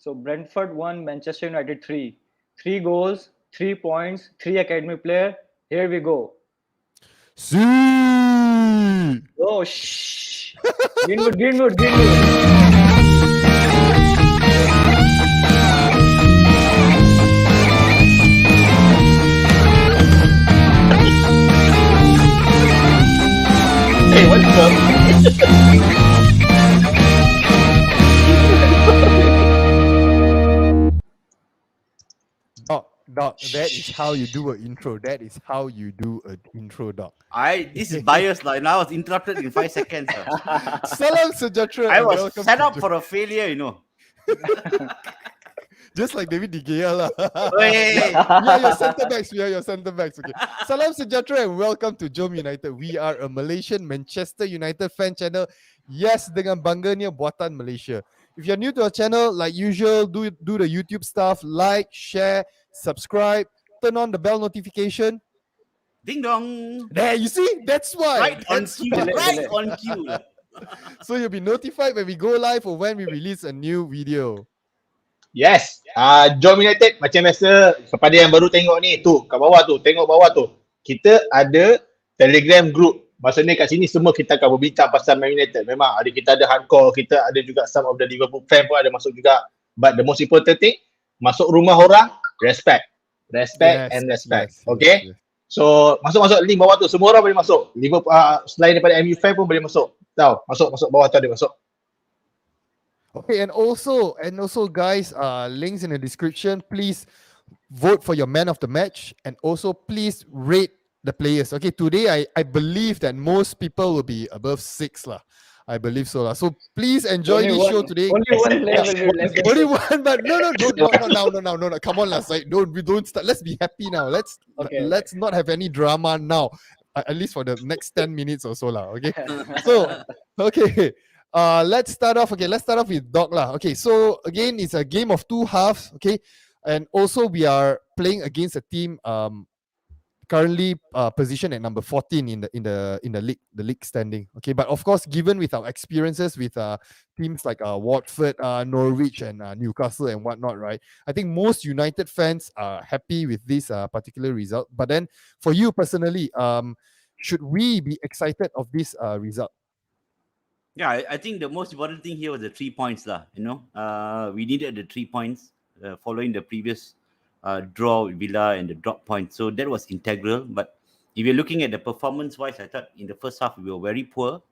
So Brentford 1, Manchester United 3. 3 goals, 3 points, 3 academy player. Here we go. See. Oh, shh. Greenwood, Greenwood, Greenwood. Hey, what's up? Doc, that is how you do an intro. That is how you do an intro, Doc. This is bias lah. And I was interrupted in 5 seconds. Salam sejahtera. I and was welcome set to up for a failure, you know. just like David De Gea lah. Hey. We are your centre backs. We are your centre backs. Okay. Salam sejahtera and welcome to JomUnited. We are a Malaysian Manchester United fan channel. Yes, dengan bangganya Buatan Malaysia. If you're new to our channel, like usual, do the YouTube stuff. Like, share, subscribe, turn on the bell notification. Ding dong. There, you see? That's why. Right on That's cue. why. Right on cue. lah. So you'll be notified when we go live or when we release a new video. Yes, JomUnited macam biasa. Kepada yang baru tengok ni, tu kat bawah tu, tengok bawah tu. Kita ada Telegram group. Maksudnya kat sini semua kita akan berbincang pasal Man United. Memang kita ada hardcore, kita ada juga some of the Liverpool fan pun ada masuk juga. But the most important thing, masuk rumah orang, respect. Respect and respect. Okay? Yes. So, masuk link bawah tu. Semua orang boleh masuk. Liverpool, selain daripada MU fan pun boleh masuk. Tahu? Masuk bawah tu ada masuk. Okay, and also guys, links in the description. Please vote for your man of the match and also please rate the players. Okay, today I believe that most people will be above 6 lah. I believe so lah. So please enjoy this show today. Only one player will be less than Only 6. one, but no, no. Come on, let's like don't start. Let's be happy now. Let's not have any drama now. At least for the next 10 minutes or so lah. Okay. So okay. Let's start off. Okay, let's start off with Doc lah. Okay, so again, it's a game of 2 halves. Okay, and also we are playing against a team currently positioned at number 14 in the league standing. Okay, but of course, given with our experiences with teams like Watford, Norwich, and Newcastle and whatnot, right? I think most United fans are happy with this particular result. But then, for you personally, should we be excited of this result? Yeah, I think the most important thing here was the 3 points lah. You know, we needed the 3 points following the previous draw with Villa and the drop point. So that was integral. But if you're looking at the performance-wise, I thought in the first half we were very poor.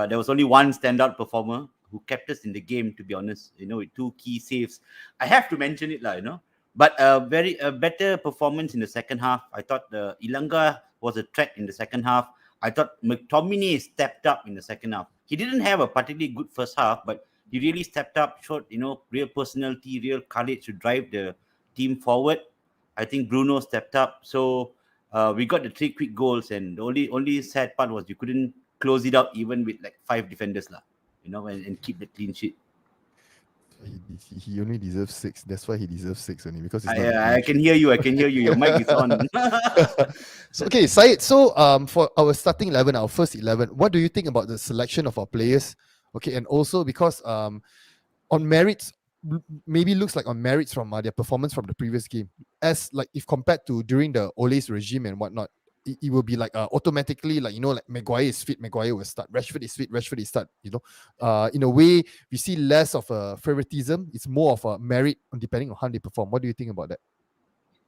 There was only one standout performer who kept us in the game, to be honest, you know, with 2 key saves. I have to mention it, you know. But a better performance in the second half. I thought Ilanga was a threat in the second half. I thought McTominay stepped up in the second half. He didn't have a particularly good first half, but he really stepped up, showed, you know, real personality, real courage to drive the team forward. I think Bruno stepped up. So we got the 3 quick goals, and the only sad part was you couldn't close it out even with like 5 defenders lah, you know, and keep the clean sheet. He only deserves 6. That's why he deserves 6 only, because it's I can hear you. Your mic is on. So, okay, Syed. So for our starting 11, our first 11, what do you think about the selection of our players? Okay, and also because on merits, maybe looks like on merits from their performance from the previous game, as like if compared to during the Ole's regime and whatnot, it will be like automatically, like, you know, like Maguire is fit, Maguire will start. Rashford is fit, Rashford is start. You know, in a way, we see less of a favoritism. It's more of a merit depending on how they perform. What do you think about that?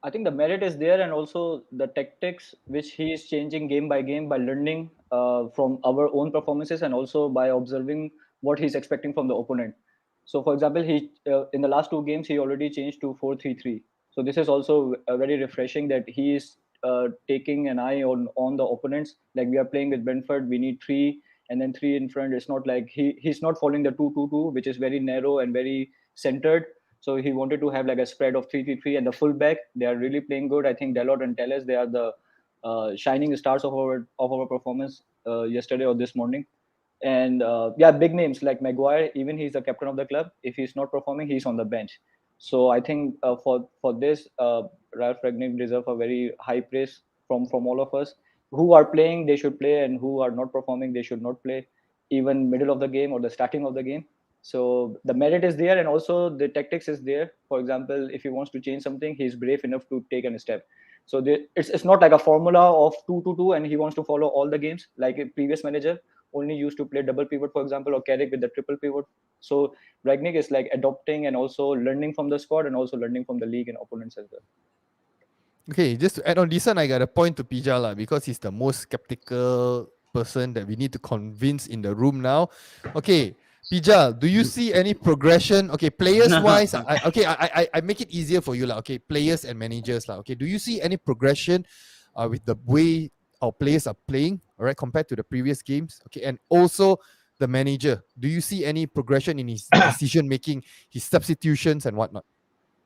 I think the merit is there, and also the tactics which he is changing game by game by learning from our own performances and also by observing what he's expecting from the opponent. So, for example, he in the last 2 games he already changed to 4-3-3. So this is also very refreshing that he is taking an eye on the opponents. Like we are playing with Brentford, we need 3 and then 3 in front. It's not like he's not following the 2-2-2, which is very narrow and very centered. So he wanted to have like a spread of 3-3-3, and the fullback, they are really playing good. I think Dalot and Telles, they are the shining stars of our performance yesterday or this morning. And yeah, big names like Maguire, even he's the captain of the club. If he's not performing, he's on the bench. So I think for this, Ralph Rangnick deserves a very high praise from all of us. Who are playing, they should play, and who are not performing, they should not play, even middle of the game or the starting of the game. So the merit is there, and also the tactics is there. For example, if he wants to change something, he's brave enough to take a step. So it's not like a formula of 2-2-2, and he wants to follow all the games like a previous manager only used to play double pivot, for example, or Carrick with the triple pivot. So Ragnick is like adopting and also learning from the squad and also learning from the league and opponents as well. Okay, just to add on this one, I got a point to Pijal because he's the most skeptical person that we need to convince in the room now. Okay, Pijal, do you see any progression? Okay, players wise, I make it easier for you lah. Okay, players and managers lah. Okay, do you see any progression with the way our players are playing? All right, compared to the previous games. Okay, and also the manager, do you see any progression in his decision making, his substitutions and whatnot?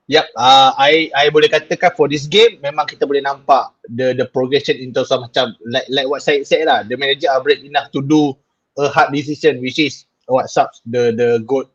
Yep, I boleh katakan for this game memang kita boleh nampak the progression in terms of macam like what Syed said lah, the manager are brave enough to do a hard decision, which is what subs the goal.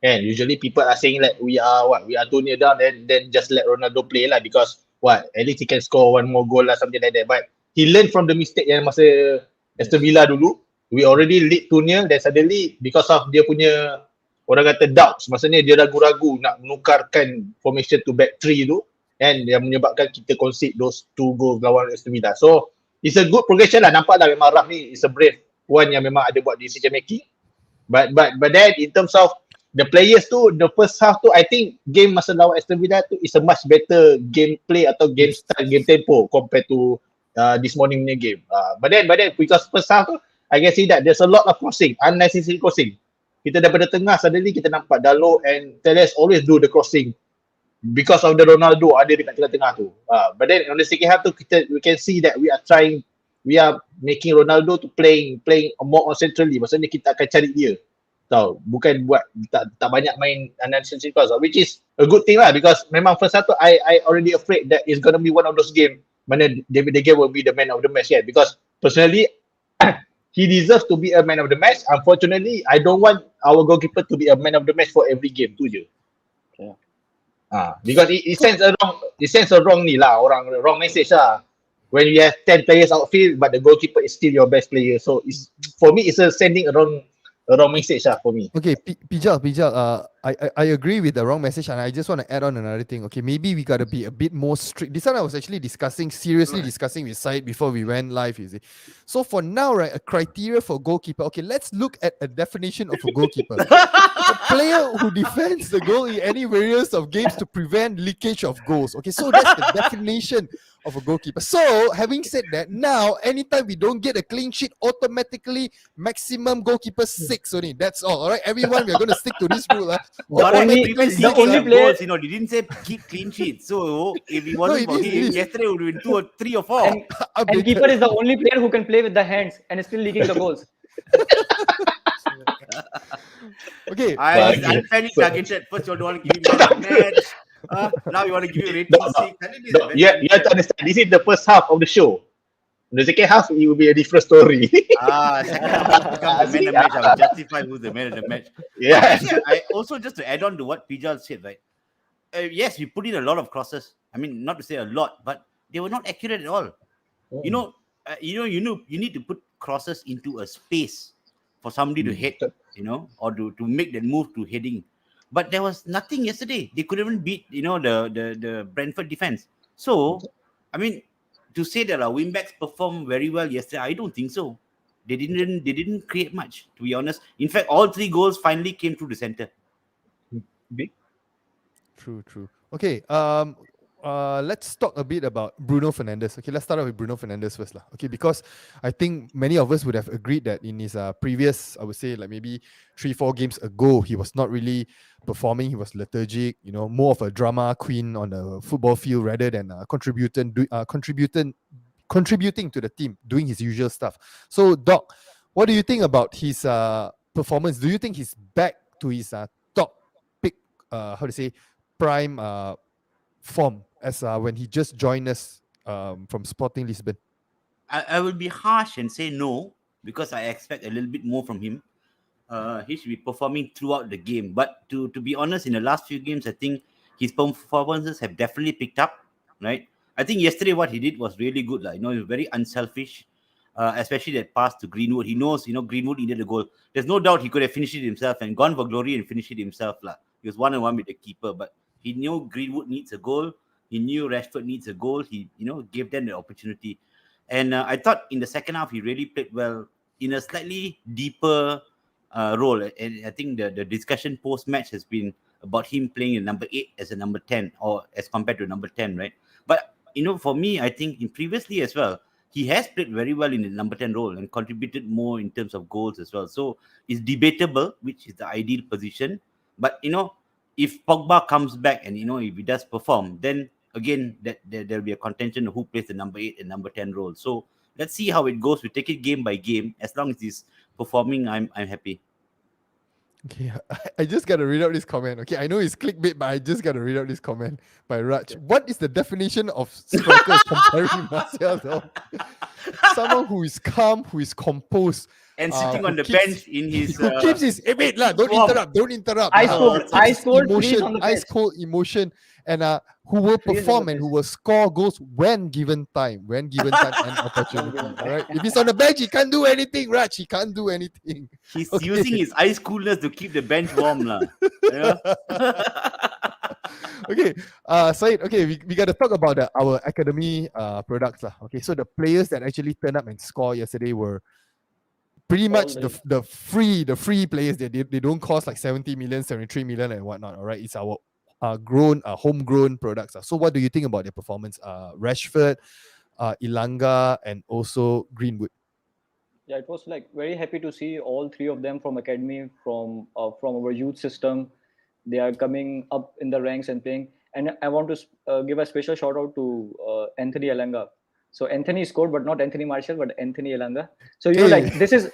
And usually people are saying like we are 2 near down, then just let Ronaldo play lah, because at least he can score one more goal lah, something like that. But he learned from the mistake yang masa Aston Villa dulu. We already lead 2-0, then suddenly because of dia punya orang kata doubts, maksudnya dia ragu-ragu nak menukarkan formation to back 3 tu, and yang menyebabkan kita concede those 2 goals lawan Aston Villa. So it's a good progression lah, nampak lah memang Raf ni is a brave one yang memang ada buat decision making. But then in terms of the players tu, the first half tu, I think game masa lawan Aston Villa tu is a much better gameplay atau game style, game tempo compared to this morning punya game. But then because first half tu, I can see that there's a lot of crossing, unnecessary crossing. Kita daripada tengah suddenly kita nampak Dalot and Teles always do the crossing because of the Ronaldo ada dekat tengah-tengah tu. But then on the second half tu we can see that we are making Ronaldo to playing more on centrally. Maksudnya kita akan cari dia. Tahu, bukan buat tak banyak main unnecessary cross, which is a good thing lah, because memang first half tu I already afraid that it's going to be one of those game mana David De Gea will be the man of the match, yeah, because personally he deserves to be a man of the match. Unfortunately, I don't want our goalkeeper to be a man of the match for every game tu je. Yeah. Because it sends a wrong ni lah, wrong message lah. When you have 10 players outfield, but the goalkeeper is still your best player. So for me, it's sending a wrong message lah for me. Okay, Pijal, I agree with the wrong message, and I just want to add on another thing. Okay, maybe we got to be a bit more strict. This one I was actually seriously discussing with Syed before we went live, you see. So for now, right, a criteria for goalkeeper. Okay, let's look at a definition of a goalkeeper. A player who defends the goal in any various of games to prevent leakage of goals. Okay, so that's the definition of a goalkeeper. So, having said that, now anytime we don't get a clean sheet, automatically maximum goalkeeper 6 only. That's all right, everyone, we're going to stick to this rule. The only player, they didn't say keep clean sheets. So if it wasn't for him, yesterday would have been 2 or 3 or 4. And keeper is the only player who can play with the hands and is still leaking the goals. Okay, I unfairly targeted. First, you don't want to give him a match. Now you want to give him rating 6. You have to understand, this is the first half of the show. The second half, it will be a different story. Second half becomes the man of the match. I will justify who's the man of the match. Yeah. Actually, I also, just to add on to what Pijal said, right? Yes, we put in a lot of crosses. I mean, not to say a lot, but they were not accurate at all. You need to put crosses into a space for somebody to head, or to make that move to heading. But there was nothing yesterday. They couldn't even beat, the Brentford defense. So, I mean, to say that our wingbacks performed very well yesterday, I don't think so. They didn't create much, to be honest. In fact, all 3 goals finally came through the center. Big. True. Okay, let's talk a bit about Bruno Fernandes. Okay, let's start off with Bruno Fernandes first. Okay, because I think many of us would have agreed that in his previous, I would say like maybe 3-4 games ago, he was not really performing. He was lethargic, more of a drama queen on the football field rather than contributing to the team, doing his usual stuff. So, Doc, what do you think about his performance? Do you think he's back to his top pick, prime form as when he just joined us from Sporting Lisbon? I will be harsh and say no, because I expect a little bit more from him. He should be performing throughout the game. But to be honest, in the last few games, I think his performances have definitely picked up, right? I think yesterday what he did was really good. He was very unselfish. especially that pass to Greenwood. He knows, Greenwood needed a goal. There's no doubt he could have finished it himself and gone for glory and finished it himself. He was 1-on-1 with the keeper, but he knew Greenwood needs a goal. He knew Rashford needs a goal. He, gave them the opportunity. And I thought in the second half, he really played well in a slightly deeper role. And I think the discussion post-match has been about him playing in number 8 as a number 10 or as compared to number 10, right? But, for me, I think in previously as well, he has played very well in the number 10 role and contributed more in terms of goals as well. So it's debatable which is the ideal position. But, if Pogba comes back and, if he does perform, then again, there'll be a contention of who plays the number 8 and number 10 role. So let's see how it goes. We take it game by game. As long as he's performing, I'm happy. Okay, I just got to read out this comment. Okay, I know it's clickbait, but I just got to read out this comment by Raj. Okay. What is the definition of strikers comparing Martial though? Someone who is calm, who is composed. And sitting on the bench in his... Who keeps his... wait, don't interrupt. Ice cold emotion, ice cold emotion. And who will perform and who will score goals when given time and opportunity. All right. If he's on the bench, he can't do anything, Raj. He can't do anything. He's using his ice coolness to keep the bench warm, Yeah? Okay, Said, okay, we got to talk about our academy products. Okay, so the players that actually turned up and scored yesterday were pretty much the free players. They don't cost like 70 million, 73 million and whatnot. All right, it's our homegrown products. So what do you think about their performance? Rashford, Ilanga, and also Greenwood. Yeah, it was like very happy to see all three of them from academy, from our youth system. They are coming up in the ranks and playing. And I want to give a special shout out to Anthony Ilanga. So Anthony scored, but not Anthony Martial, but Anthony Ilanga. So this is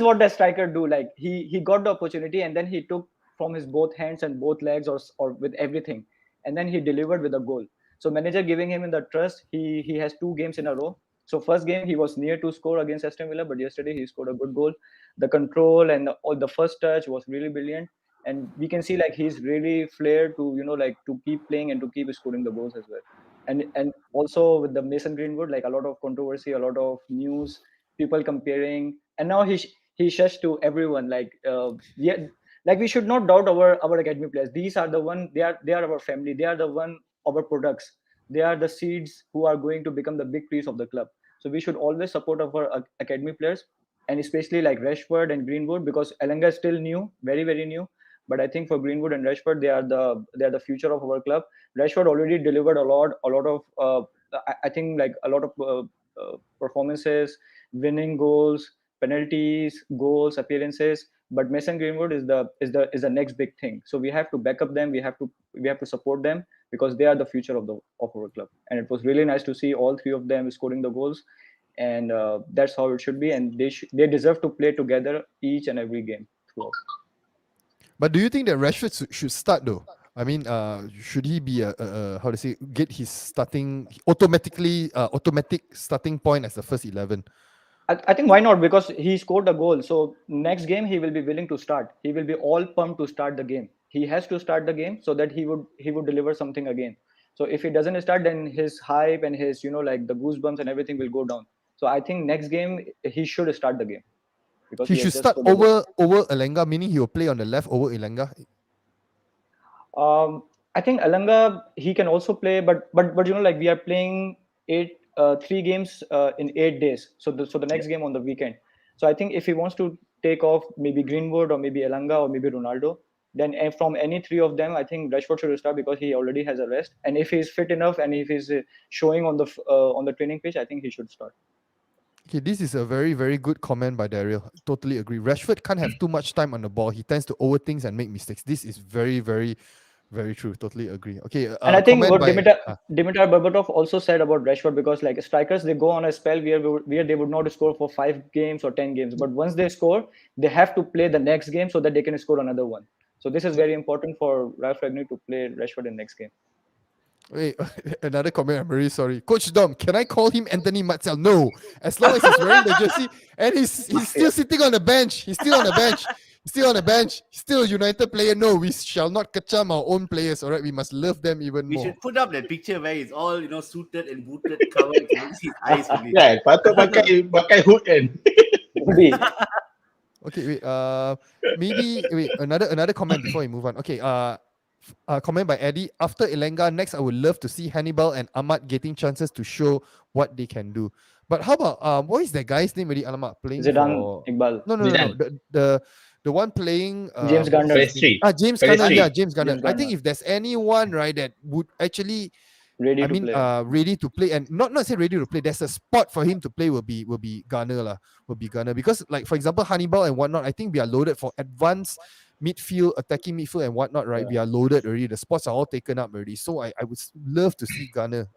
what the striker do. Like he got the opportunity and then he took from his both hands and both legs or with everything, and then he delivered with a goal. So manager giving him in the trust. He has 2 games in a row. So first game he was near to score against Aston Villa, but yesterday he scored a good goal. The control and the first touch was really brilliant, and we can see like he's really flair to to keep playing and to keep scoring the goals as well. And also with the Mason Greenwood, like a lot of controversy, a lot of news, people comparing, and now he shushed to everyone like we should not doubt our academy players. These are the one, they are our family, they are the one our products, they are the seeds who are going to become the big trees of the club. So we should always support our academy players, and especially like Rashford and Greenwood, because Elanga is still new, very very new. But I think for Greenwood and Rashford, they are the future of our club. Rashford already delivered a lot of I think like a lot of performances, winning goals, penalties, goals, appearances. But Mason Greenwood is the next big thing. So we have to back up them. We have to support them, because they are the future of our club. And it was really nice to see all three of them scoring the goals, and that's how it should be. And they deserve to play together each and every game throughout. But do you think that Rashford should start though? I mean, should he be get his automatic starting point as the first 11? I think why not? Because he scored a goal. So next game he will be willing to start. He will be all pumped to start the game. He has to start the game so that he would deliver something again. So if he doesn't start, then his hype and his like the goosebumps and everything will go down. So I think next game he should start the game. Because he should start over Elanga, meaning he will play on the left over Elanga. I think Elanga, he can also play, but like we are playing 3 games in 8 days. So the next game on the weekend. So I think if he wants to take off maybe Greenwood or maybe Elanga or maybe Ronaldo, then from any 3 of them, I think Rashford should start, because he already has a rest. And if he's fit enough and if he's showing on the training pitch, I think he should start. Okay, this is a very, very good comment by Daryl. Totally agree. Rashford can't have too much time on the ball. He tends to overthink and make mistakes. This is very, very, very true. Totally agree. Okay. And I think what Dimitar Berbatov also said about Rashford, because like strikers, they go on a spell where they would not score for 5 games or 10 games. But once they score, they have to play the next game so that they can score another one. So this is very important for Ralph Ragnick to play Rashford in next game. Wait, another comment. I'm very sorry. Coach Dom, can I call him Anthony Martial? No. As long as he's wearing the jersey and he's still sitting on the bench. He's still on the bench. Still on the bench, still a United player. No, we shall not kacam our own players. All right, we must love them even We more. should put up that picture where it's all suited and booted, covered. You can only see his eyes only. Yeah, patut pakai hood kan. Maybe. Okay, wait. Maybe wait. Another comment before we move on. Okay. Comment by Eddie. After Elenga, next I would love to see Hannibal and Ahmad getting chances to show what they can do. But how about what is that guy's name? Really, Alamak playing Zidane for Iqbal. no. Zidane. The one playing James Garner. Pastry. James Garner. Pastry. Yeah, James Garner. James I think Garner. if there's anyone right that would actually Ready I to mean, play. ready to play, and not say ready to play. There's a spot for him to play. Will be Garner lah. Will be Garner because, like for example, Hannibal and whatnot. I think we are loaded for advanced midfield, attacking midfield and whatnot. Right, Yeah. we are loaded already. The spots are all taken up already. So I would love to see Garner.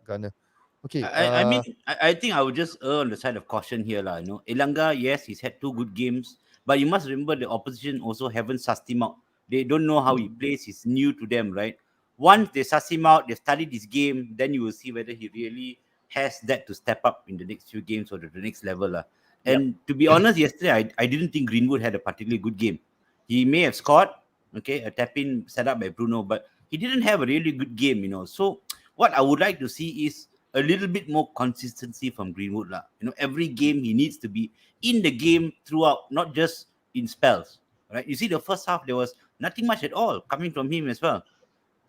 Okay. I mean, I think I would just err on the side of caution here, lah. Elanga, yes, he's had 2 good games, but you must remember the opposition also haven't sussed him out. They don't know how he plays. He's new to them, right? Once they suss him out, they studied his game, then you will see whether he really has that to step up in the next few games or the next level, lah. And to be honest, yesterday I didn't think Greenwood had a particularly good game. He may have scored, okay, a tap-in set up by Bruno, but he didn't have a really good game, So what I would like to see is a little bit more consistency from Greenwood, lah. Every game he needs to be in the game throughout, not just in spells, right? You see, the first half there was nothing much at all coming from him as well.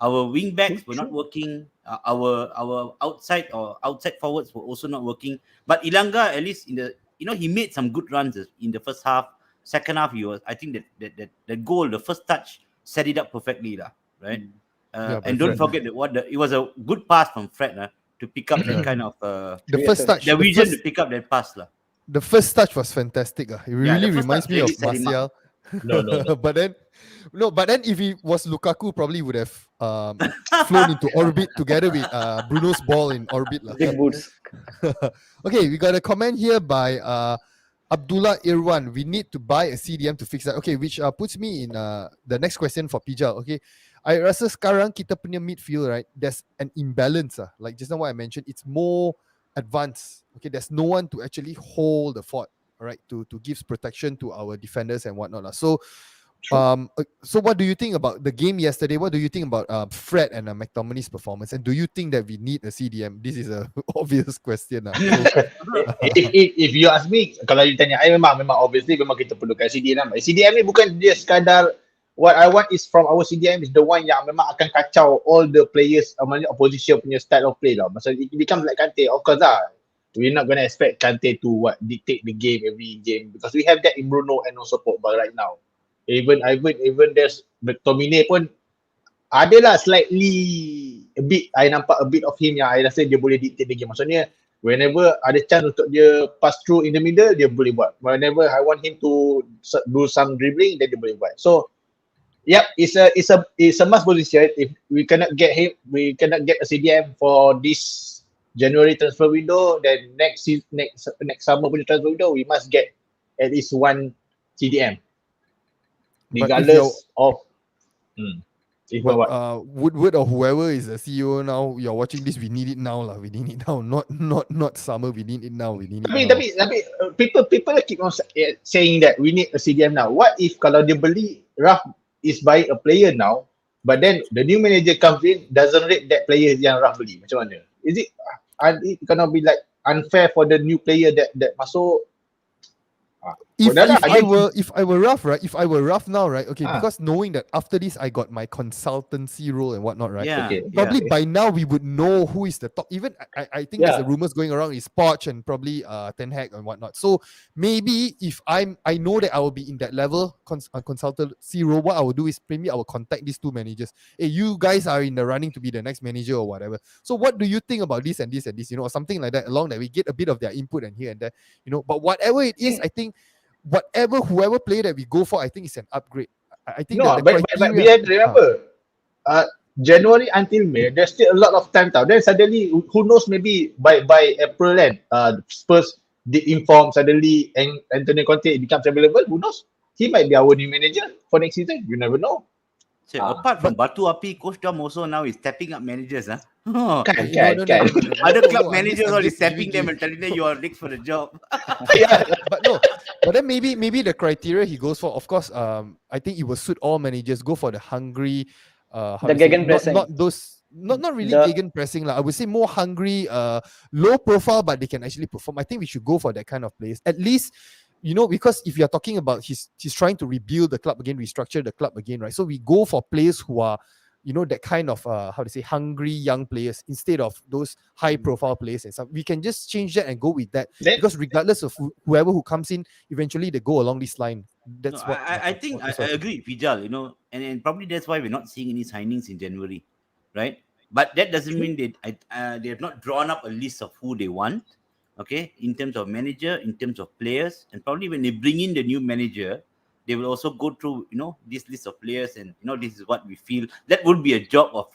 Our wing backs were not working. Our outside forwards were also not working. But Ilanga, at least he made some good runs in the first half. Second half, I think that goal, the first touch, set it up perfectly, lah. Right? And don't forget that it was a good pass from Fred, to pick up that kind of the first touch, the vision to pick up that pass, lah. The first touch was fantastic. It really reminds me of Martial. No. but then if he was Lukaku, probably would have flown into orbit together with Bruno's ball in orbit. Big boots. Okay, we got a comment here by Abdullah Irwan. We need to buy a CDM to fix that. Okay, which puts me in the next question for Pijal. Okay, I rasa sekarang kita punya midfield, right? There's an imbalance. Like just now what I mentioned, it's more advanced. Okay, there's no one to actually hold the fort. Right, to give protection to our defenders and whatnot. So what do you think about the game yesterday? What do you think about Fred and McTominay's performance? And do you think that we need a CDM? This is a obvious question. If you ask me, kalau you tanya I, memang obviously memang kita perlukan CDM. CDM ni bukan dia sekadar what I want is from our CDM is the one yang memang akan kacau all the players, opposition punya style of play lah. Maksudnya it becomes like Kante, of course lah. We're not going to expect Kante to dictate the game every game because we have that in Bruno and also Pogba right now. Even there's McTominay pun adalah slightly a bit. I nampak a bit of him yang I rasa dia boleh dictate the game. Maksudnya whenever ada chance untuk dia pass through in the middle, dia boleh buat. Whenever I want him to do some dribbling, then dia boleh buat. So yep, it's a must position. If we cannot get him, we cannot get a CDM for this January transfer window, then next summer punya transfer window, we must get at least one CDM, regardless of. Woodward or whoever is the CEO now, you're watching this. We need it now, lah. We need it now, not summer. We need it now. Tapi people keep on saying that we need a CDM now. What if kalau dia beli Raf is buying a player now, but then the new manager comes in doesn't rate that player yang Raf beli? Macam mana? Is it gonna be like unfair for the new player that masuk? If I were rough, right? If I were rough now, right? Okay, because knowing that after this I got my consultancy role and whatnot, right? Yeah. Okay. Probably by now we would know who is the top. Even I think there's the rumors going around is Poch and probably Ten Hag and whatnot. So maybe if I know that I will be in that level consultancy role, what I will do is maybe I will contact these 2 managers. Hey, you guys are in the running to be the next manager or whatever. So what do you think about this and this and this? Or something like that. Along that we get a bit of their input and here and there. But whatever it is, I think. Whoever player that we go for, I think it's an upgrade. I think but we have to remember, January until May, there's still a lot of time. Then suddenly, who knows? Maybe by April, Spurs did inform suddenly, and Antonio Conte becomes available. Who knows? He might be our new manager for next season. You never know. So apart from Batu Api, Coach Dom also now is stepping up managers. Kan. Other club I'm managers are just stepping giving them and telling them you are next for the job. but no, but then maybe the criteria he goes for, of course, I think it will suit all managers. Go for the hungry, how The to say, gegenpressing. not those, not really The- gegen pressing lah. I would say more hungry, low profile, but they can actually perform. I think we should go for that kind of players. At least, because if you're talking about he's trying to rebuild the club again, restructure the club again, right? So we go for players who are, that kind of how to say, hungry young players instead of those high profile players and stuff. We can just change that and go with that, because regardless of whoever who comes in, eventually they go along this line. That's what I think I agree, Fijal, and probably that's why we're not seeing any signings in January, right? But that doesn't mean they have not drawn up a list of who they want, okay, in terms of manager, in terms of players, and probably when they bring in the new manager, they will also go through, this list of players, and this is what we feel. That would be a job of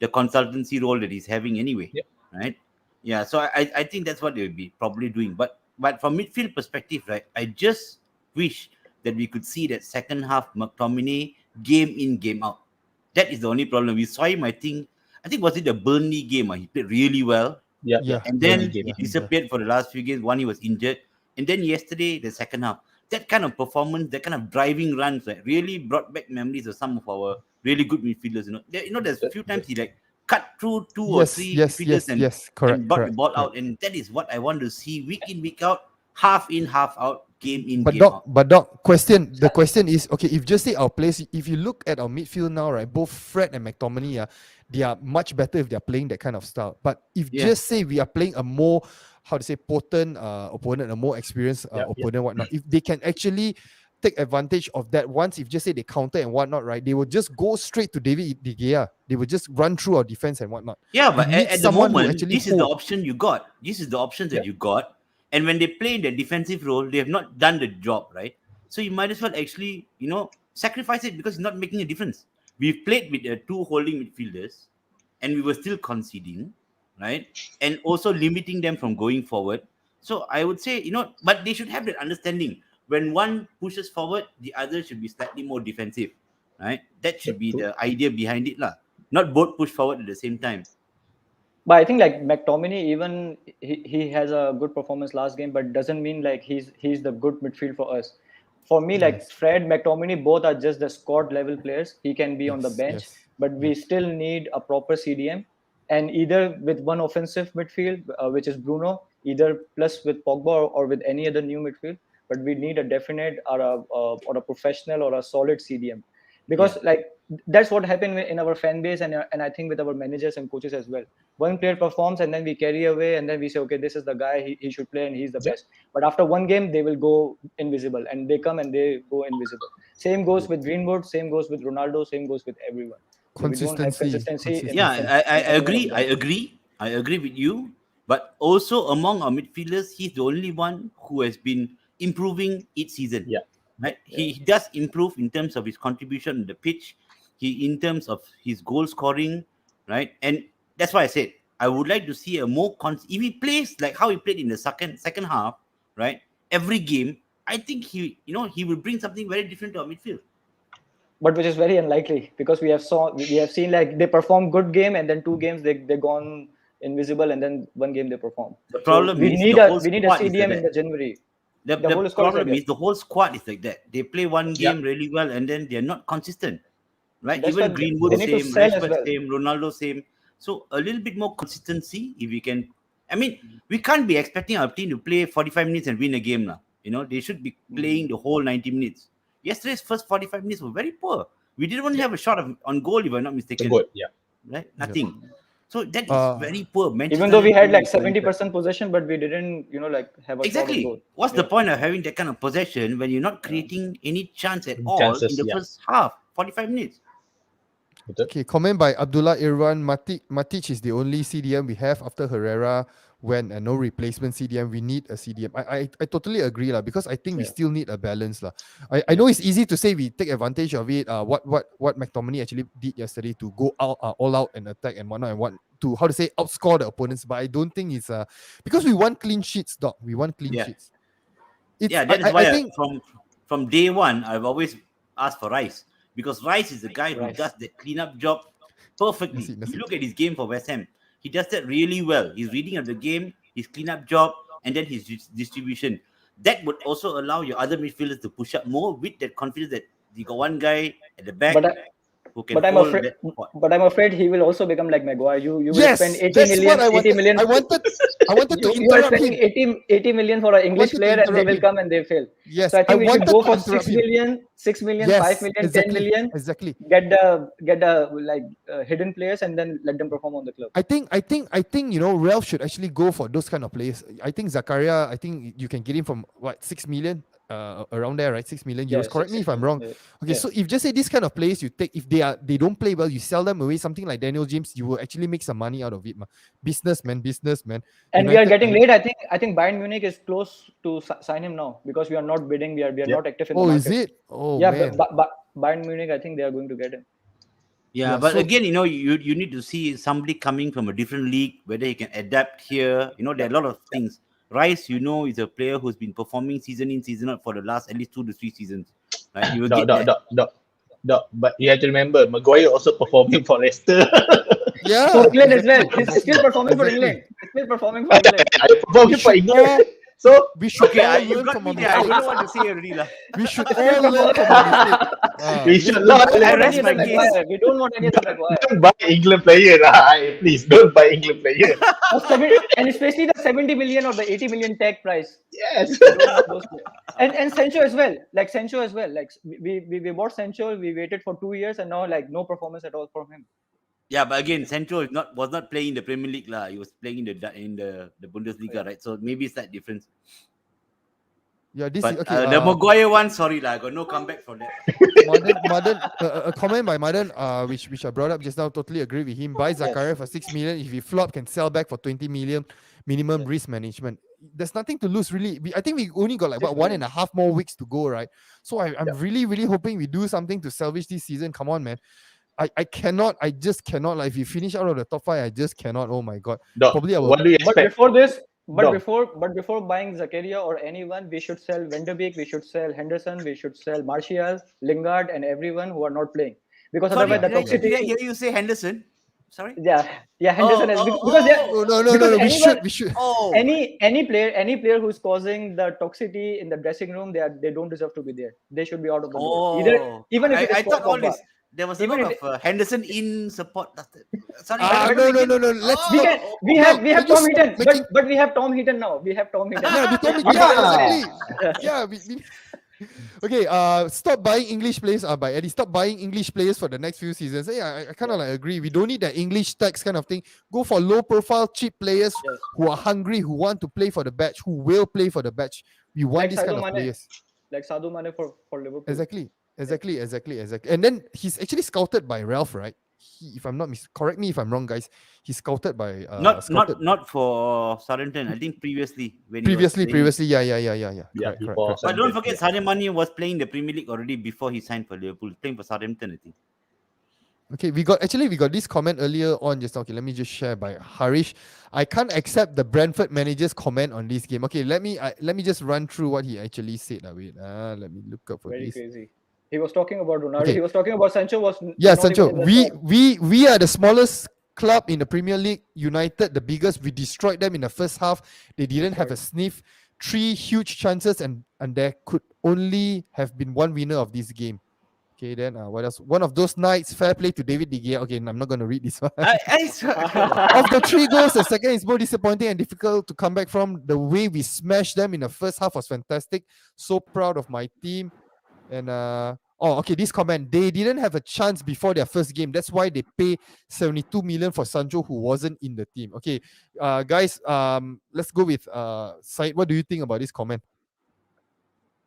the consultancy role that he's having anyway, right? Yeah, so I think that's what they'll be probably doing. But from midfield perspective, right, I just wish that we could see that second half McTominay game in, game out. That is the only problem. We saw him, I think was it the Burnley game? He played really well. Yeah. And then he disappeared for the last few games. One, he was injured. And then yesterday, the second half, that kind of performance, that kind of driving runs, right, really brought back memories of some of our really good midfielders. There's a few times he cut through two or three midfielders and brought the ball out. And that is what I want to see week in, week out, half in, half out, game in, game out. But Doc, the question is, okay, if just say our players, if you look at our midfield now, right, both Fred and McTominay, they are much better if they're playing that kind of style. But if just say we are playing a more, how to say, potent opponent, a more experienced opponent, whatnot, if they can actually take advantage of that, once if just say they counter and whatnot, right, they will just go straight to David De Gea. They will just run through our defense and whatnot. Yeah, but at the moment, this is the option you got. This is the options that you got. And when they play in the defensive role, they have not done the job, right? So you might as well actually, sacrifice it, because it's not making a difference. We've played with two holding midfielders, and we were still conceding, right? And also limiting them from going forward. So I would say, but they should have that understanding. When one pushes forward, the other should be slightly more defensive, right? That should be the idea behind it, lah. Not both push forward at the same time. But I think like McTominay, even he has a good performance last game, but doesn't mean like he's the good midfield for us. For me, like Fred, McTominay, both are just the squad level players. He can be on the bench, but we still need a proper CDM, and either with one offensive midfield, which is Bruno, either plus with Pogba or with any other new midfield. But we need a definite or a professional or a solid CDM, because like that's what happened in our fan base, and I think with our managers and coaches as well. One player performs and then we carry away, and then we say, okay, this is the guy, he should play and he's the best. But after one game, they will go invisible, and they come and they go invisible. Same goes with Greenwood, same goes with Ronaldo, same goes with everyone. So we don't have consistency. I agree with you. But also among our midfielders, he's the only one who has been improving each season. Right? He does improve in terms of his contribution on the pitch, in terms of his goal scoring, right? And that's why I said I would like to see a more if he plays like how he played in the second half, right? Every game, I think he will bring something very different to our midfield. But which is very unlikely, because we have seen like they perform good game, and then 2 games they're gone invisible, and then 1 game they perform. The problem we is need a CDM in the January. The problem is the whole squad is like that. They play one game really well, and then they're not consistent, right? That's even Greenwood same, Rashford same, Ronaldo same. So a little bit more consistency, if we can. I mean, we can't be expecting our team to play 45 minutes and win a game now. They should be playing the whole 90 minutes. Yesterday's first 45 minutes were very poor. We didn't even have a shot on goal, if I'm not mistaken. Right? Nothing. So that is very poor. Even though we had like 70% possession, but we didn't, have a exactly. Shot of goal. What's the point of having that kind of possession when you're not creating any chance at all in the first half, 45 minutes? Okay, comment by Abdullah Irwan. Matic is the only CDM we have after Herrera. When no replacement CDM, we need a CDM. I totally agree lah, because I think we still need a balance lah. I know it's easy to say we take advantage of it. What McTominay actually did yesterday to go out all out and attack and whatnot, and what to outscore the opponents. But I don't think it's because we want clean sheets, Doc. We want clean sheets. That is why I think from day one I've always asked for Rice. because Rice is the guy who does the cleanup job perfectly. You look at his game for West Ham, he does that really well. His reading of the game, his cleanup job, and then his distribution. That would also allow your other midfielders to push up more with that confidence that you got one guy at the back who can hold that spot. But I'm afraid he will also become like Maguire. You will spend 80 that's million. what I wanted. 80 million. I wanted to You are interrupt spending him. 80 million for an English player, and they will come and they fail. Yes, so I think we should go for 6 him. million, 6 million, Yes, 5 million, exactly, 10 million. Exactly. Get the hidden players and then let them perform on the club. I think Ralph should actually go for those kind of players. I think Zakaria, I think you can get him from 6 million. Around there, right? 6 million euros. Correct me if I'm wrong. Okay, so if just say this kind of players you take, if they don't play well, you sell them away. Something like Daniel James, you will actually make some money out of it. Businessman. And we are getting late. I think Bayern Munich is close to sign him now because we are not bidding. We are not active in the market. Is it? Oh, yeah, man. But Bayern Munich, I think they are going to get him. Yeah, but again, you need to see somebody coming from a different league, whether he can adapt here. There are a lot of things. Rice, is a player who's been performing season in, season out for the last at least 2 to 3 seasons. Right? You will but you have to remember, Maguire also performing for Leicester. Yeah. For England as well. He's still performing for England. Performing for England. So we should you got me there. I don't know what to say already. We should all learn from our mistake. We should not. I rest my case. We don't want any other Maguire. Don't buy England player. Please, don't buy England player. And especially the 70 million or the 80 million tag price. Yes. And Sancho as well. Like Sancho as well. Like we bought Sancho, we waited for 2 years and now no performance at all from him. Yeah, but again, Sancho was not playing in the Premier League lah. He was playing in the Bundesliga, right? So maybe it's that difference. Yeah, this but is okay. The Maguire one, sorry lah, I got no comeback for that. Madan, a comment by Madan, which I brought up just now. Totally agree with him. Buy Zakaria for 6 million. If he flop, can sell back for 20 million. Minimum risk management. There's nothing to lose really. I think we only got 1.5 more weeks to go, right? So I'm really, really hoping we do something to salvage this season. Come on, man. I just cannot. If you finish out of the top 5, I just cannot. Oh my god. Probably I will. What do you expect? But before buying Zakaria or anyone, we should sell Van der Beek, we should sell Henderson, we should sell Martial, Lingard, and everyone who are not playing. Because otherwise, the toxicity. Did I hear you say Henderson? Sorry. Yeah, Henderson because we should. Any player who's causing the toxicity in the dressing room, they don't deserve to be there. They should be out of the door. Even if I thought all this. There was a lot of Henderson in support. Sorry. No. We have Tom Heaton, but we have Tom Heaton now. We have Tom Heaton. Okay. Stop buying English players. By Eddie, stop buying English players for the next few seasons. I kind of agree. We don't need that English tax kind of thing. Go for low-profile, cheap players who are hungry, who want to play for the batch, who will play for the batch. We want this kind of players. Like Sadio Mane for Liverpool. Exactly. And then he's actually scouted by Ralph, right? If I'm not correct me if I'm wrong, guys. He's scouted by not for Southampton. I think previously. Yeah. Correct. But don't forget, Sadio Mane was playing the Premier League already before he signed for Liverpool. Playing for Southampton, I think. Okay, we got this comment earlier on just now. Okay, let me just share by Harish. I can't accept the Brentford manager's comment on this game. Okay, let me just run through what he actually said. Wait, let me look up for this. Very crazy. He was talking about Ronaldo. Okay. He was talking about Sancho. Sancho. We are the smallest club in the Premier League. United, the biggest. We destroyed them in the first half. They didn't have a sniff. 3 huge chances, and there could only have been one winner of this game. Okay, then what else? One of those nights, fair play to David De Gea. Okay, I'm not going to read this one. Of the 3 goals, the second is more disappointing and difficult to come back from. The way we smashed them in the first half was fantastic. So proud of my team. And this comment. They didn't have a chance before their first game. That's why they pay 72 million for Sancho, who wasn't in the team. Okay, guys, let's go with Syed. What do you think about this comment?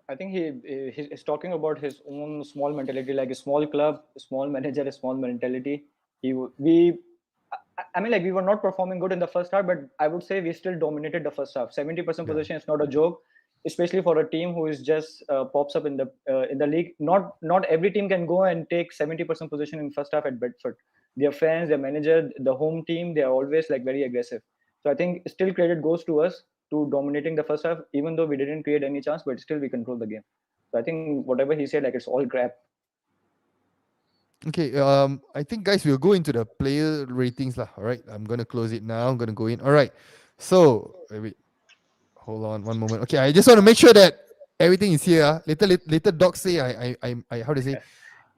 I think he's talking about his own small mentality, like a small club, a small manager, a small mentality. We were not performing good in the first half, but I would say we still dominated the first half. 70% possession is not a joke, especially for a team who is just pops up in the league. Not every team can go and take 70% possession in first half at Brentford. Their fans, their manager, the home team, they are always very aggressive. So I think still credit goes to us to dominating the first half, even though we didn't create any chance, but still we control the game. So I think whatever he said, it's all crap. Okay, I think guys we'll go into the player ratings lah. All right, I'm gonna close it now. I'm gonna go in. All right, so wait, hold on one moment. Okay, I just want to make sure that everything is here. Later, docs say I how to say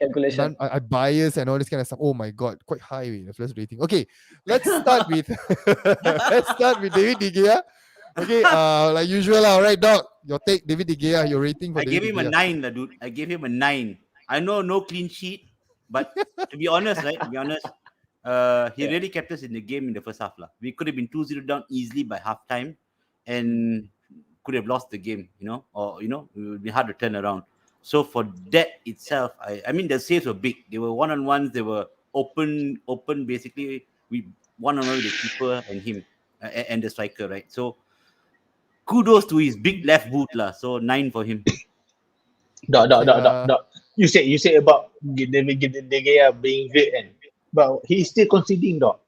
Calculation. I bias and all this kind of stuff. Oh my god, quite high the first rating. Okay, let's start with let's start with David De Gea. Okay, like usual, all right, Doc. Your take, David De Gea. Your rating for I gave David him De a Gea. 9, dude. I gave him a 9. I know no clean sheet, but to be honest, right? To be honest, he really kept us in the game in the first half. We could have been 2-0 down easily by halftime and could have lost the game, or, it would be hard to turn around. So for that itself, I mean, the saves were big. They were one-on-ones. They were open, basically, we one-on-one with the keeper and him and the striker, right? So kudos to his big left boot, so 9 for him. Dot. You say about David De Gea being great, but he's still conceding, dot.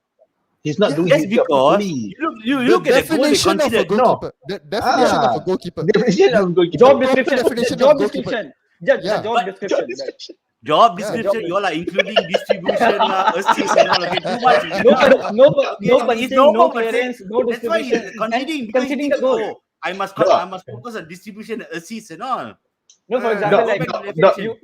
He's not doing That's his job because properly. you look at the goal they definition of a considered. goalkeeper. The definition of a goalkeeper. Definition of goalkeeper. Job Proper description. definition Job of goalkeeper. description. The Yeah. job But- description. Job Yeah. description, you all are including distribution, assists, and all. Okay, too much. No It's punching, no no per se. clearance, no That's why distribution, he's conceding and because conceding he the goal. thinks, I must focus on distribution, and assists, and all. No, for No, example, no, like no, if no.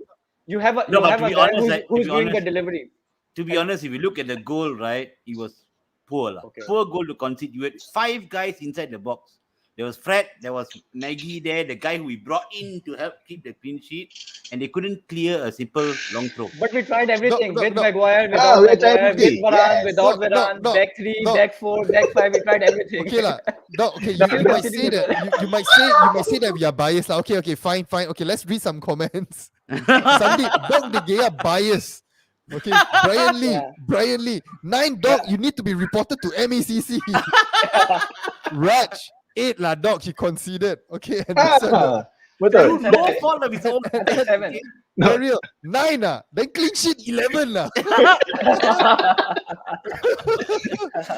you have a No, but to guy be honest, who's, right, to who's be doing the honest- delivery. To be honest, if you look at the goal, right, it was poor. Okay. Poor goal to concede. You had 5 guys inside the box. There was Fred, there was Nagy there, the guy who we brought in to help keep the clean sheet, and they couldn't clear a simple long throw. But we tried everything No, with no. Maguire, without we tried Maguire, with everything. Varane, Yes. without No, Varane, no, back 3, no. back 4, back 5. We tried everything. Okay lah. No, okay. You Still might conceding say the that goal. you might say that we are biased lah. Okay, fine. Okay, let's read some comments. Sunday, Dog De Gea bias. Okay, Brian Lee, 9 dog. You need to be reported to MECC. Raj, 8 lah dog. He conceded. Okay, and Betul. No fault of his own. 7. Ariel, 9 lah. Then clean sheet 11 lah.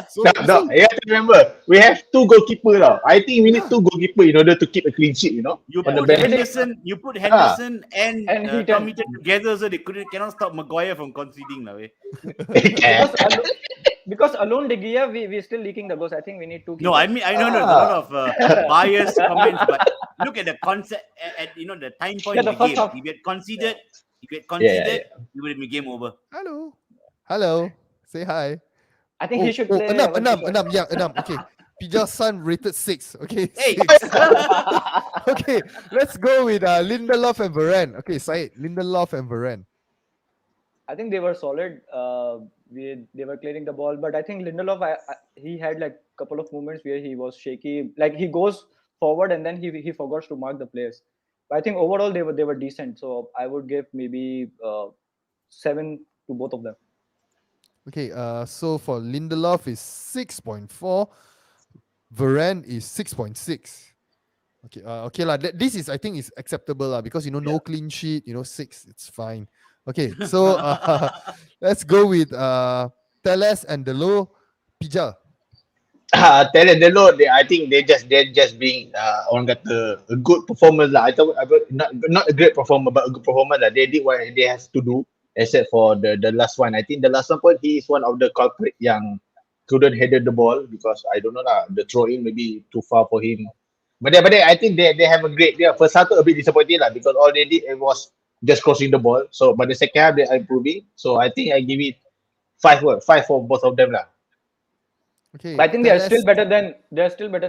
So, No, you have to remember, we have 2 goalkeeper now. I think we need 2 goalkeeper in order to keep a clean sheet, You on the put bench. Henderson and And Heaton. Tom Heaton together, so they cannot stop Maguire from conceding. Because alone De Gea, we're still leaking the goals. I think we need 2 No, I mean, I know there's a lot of biased comments, but look at the concept at the time point Yeah, of the the first game. half. If you had conceded, it would have been game over. hello. Say hi. I think he should play. Anam. Okay. Pija's son rated 6. Okay. Hey. 6. Okay. Let's go with Lindelof and Varane. Okay, Syed. Lindelof and Varane. I think they were solid. They were clearing the ball, but I think Lindelof, he had like a couple of moments where he was shaky. Like he goes forward and then he forgot to mark the players. But I think overall they were decent. So I would give maybe 7 to both of them. Okay. So for Lindelof is 6.4. Varane is 6.6. Okay. Okay lah. This is, I think, is acceptable lah, because no clean sheet. 6. It's fine. Okay. So let's go with Teles and Delo. Pija. Delo, I think they're just being orang kata a good performance lah. I thought not a great performer, but a good performer lah. They did what they has to do, except for the last one. I think the last one point, he is one of the culprit yang couldn't header the ball, because I don't know lah, the throw in maybe too far for him. But then I think they have a great day. First half a bit disappointing lah, because all they did was just crossing the ball. So but the second half they are improving. So I think I give it 5 for both of them lah. Okay. But I think they are Teles- still better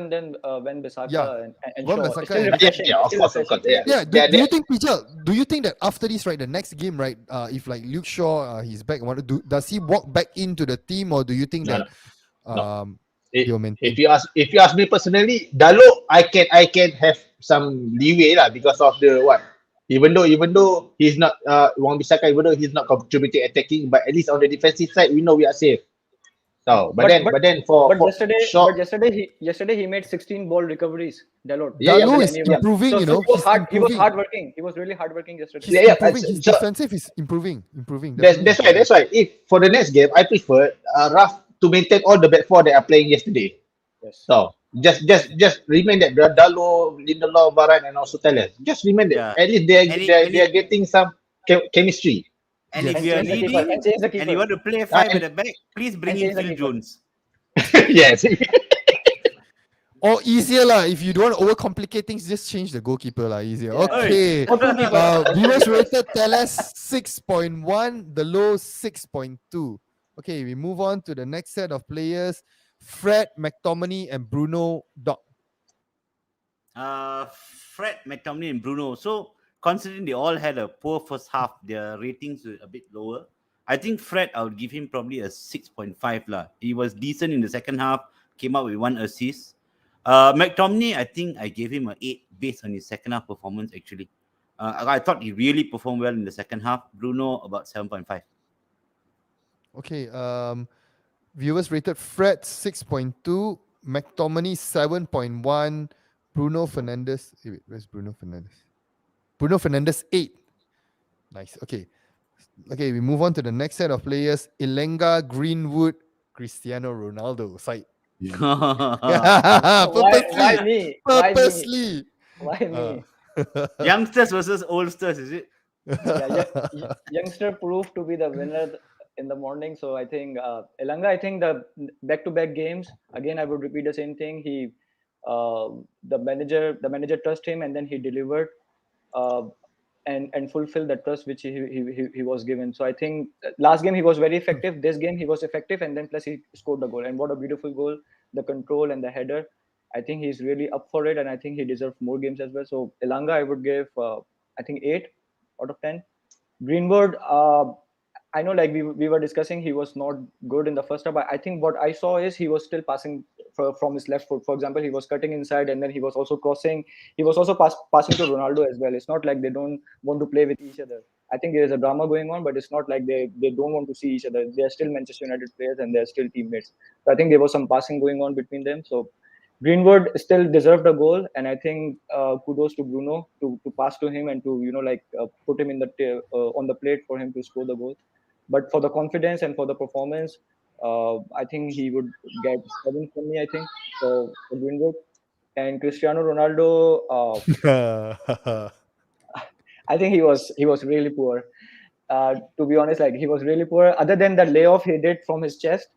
than when Bissaka Yeah. and When Shaw. Bissaka It's still and- refreshing. Yeah, of Still course, refreshing. yeah. Yeah, do you think, Pijal, do you think that after this, right, the next game, right, if like Luke Shaw, he's back, does he walk back into the team, or do you think No, that he'll maintain? If you ask me personally, Dalo, I can have some leeway lah, because of the what. Even though he's not Wan Bissaka, even though he's not contributing attacking, but at least on the defensive side, we know we are safe. So, but then for Shaw, yesterday he made 16 ball recoveries. Dalot. Yeah, Dalo yeah, is yeah. improving, So you know. he was He's he was improving. hardworking. He was really hardworking yesterday. He's Yeah, improving. His so- defensive is improving. that's definitely. why. If for the next game, I prefer Raf to maintain all the back four that are playing yesterday. Yes. So just remain that Dalo, Lindelof, Varane, and also Teles. Just remain that. Yeah. At least they are getting some chemistry. And if Yes. you are change the keeper. leading And change the and keeper. you want to play 5 at the back, please bring in change the Phil keeper. Jones. Yes. Or easier lah. If you don't want to overcomplicate things, just change the goalkeeper lah. Easier. Yeah. Okay. Or two keepers. Viewers rated Teles 6.1, the low 6.2. Okay, we move on to the next set of players. Fred, McTominay, and Bruno Doc. Fred, McTominay, and Bruno. So considering they all had a poor first half, their ratings were a bit lower. I think Fred, I would give him probably a 6.5 lah. He was decent in the second half, came out with 1 assist. McTominay, I think I gave him an 8 based on his second half performance actually. I thought he really performed well in the second half. Bruno, about 7.5. Okay, viewers rated Fred 6.2, McTominay 7.1, Bruno Fernandes. Wait, where's Bruno Fernandes? Bruno Fernandes 8. Nice. Okay. Okay, we move on to the next set of players. Ilenga, Greenwood, Cristiano Ronaldo. Side. Why me? Purposely. Why me? Youngsters versus oldsters, is it? Yeah, youngster proved to be the winner in the morning. So I think Elanga. I think the back-to-back games again. I would repeat the same thing. The manager trust him, and then he delivered, and fulfilled the trust which he was given. So I think last game he was very effective. This game he was effective, and then plus he scored the goal. And what a beautiful goal! The control and the header. I think he's really up for it, and I think he deserves more games as well. So Elanga, I would give I think 8 out of 10. Greenwood, I know like we were discussing, he was not good in the first half, but I think what I saw is he was still passing from his left foot. For example, he was cutting inside, and then he was also crossing. He was also passing to Ronaldo as well. It's not like they don't want to play with each other. I think there is a drama going on, but it's not like they don't want to see each other. They are still Manchester United players, and they are still teammates. So I think there was some passing going on between them. So Greenwood still deserved a goal, and I think kudos to Bruno to pass to him and to put him in the on the plate for him to score the goal. But for the confidence and for the performance, I think he would get 7 from me. I think for Greenwood and Cristiano Ronaldo. I think he was really poor. To be honest, like he was really poor. Other than the layoff he did from his chest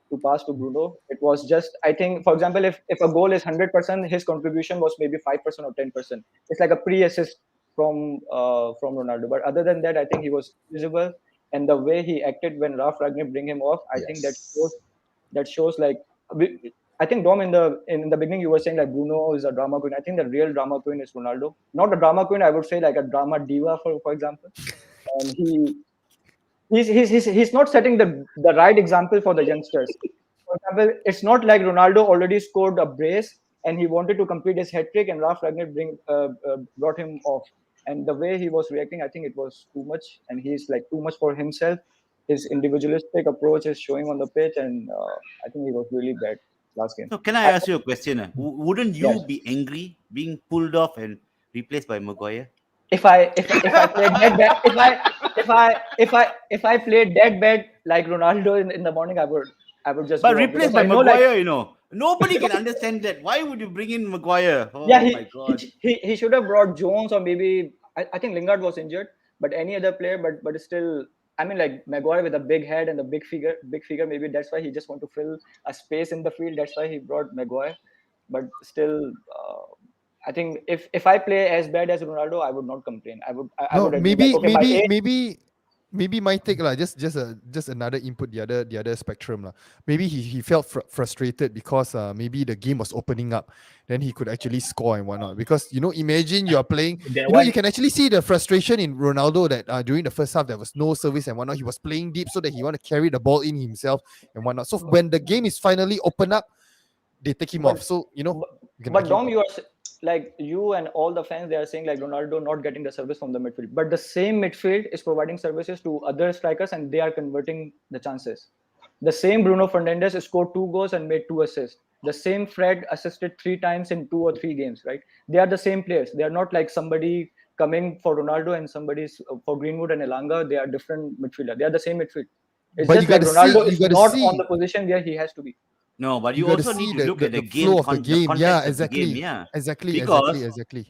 to pass to Bruno, it was just, I think, for example, if a goal is 100%, his contribution was maybe 5% or 10%. It's like a pre-assist from Ronaldo. But other than that, I think he was visible, and the way he acted when Ralf Ragnick bring him off, I think that shows like I think Dom in the beginning you were saying like Bruno is a drama queen. I think the real drama queen is Ronaldo. Not a drama queen, I would say like a drama diva for example. And he's not setting the right example for the youngsters. For example, it's not like Ronaldo already scored a brace and he wanted to complete his hat trick, and Ralf Ragnick brought him off. And the way he was reacting, I think it was too much, and he's like too much for himself. His individualistic approach is showing on the pitch, and I think he was really bad last game. So can I ask you a question? Wouldn't you be angry being pulled off and replaced by Maguire? If I played that bad, if I played that bad like Ronaldo in the morning, I would just. But replaced by Maguire, nobody can understand that. Why would you bring in Maguire? Oh yeah, my God. He should have brought Jones, or maybe I think Lingard was injured, but any other player. But still, I mean, like Maguire with a big head and a big figure. Maybe that's why he just want to fill a space in the field. That's why he brought Maguire. But still, I think if I play as bad as Ronaldo, I would not complain. I would maybe my take lah. Just another input, the other spectrum lah. Maybe he felt frustrated because maybe the game was opening up, then he could actually score and whatnot. Because imagine you are playing, you can actually see the frustration in Ronaldo that during the first half there was no service and whatnot. He was playing deep so that he want to carry the ball in himself and whatnot. So when the game is finally open up, they take him off. So But Dom, you are like you and all the fans, they are saying like Ronaldo not getting the service from the midfield, but the same midfield is providing services to other strikers and they are converting the chances. The same Bruno Fernandes scored 2 goals and made 2 assists. The same Fred assisted 3 times in 2 or 3 games, right? They are the same players. They are not like somebody coming for Ronaldo and somebody's for Greenwood and Elanga. They are different midfielder. They are the same midfield. It's just like Ronaldo is not on the position where he has to be. No, but you also need to look at the game flow of the game. Yeah, exactly. Exactly.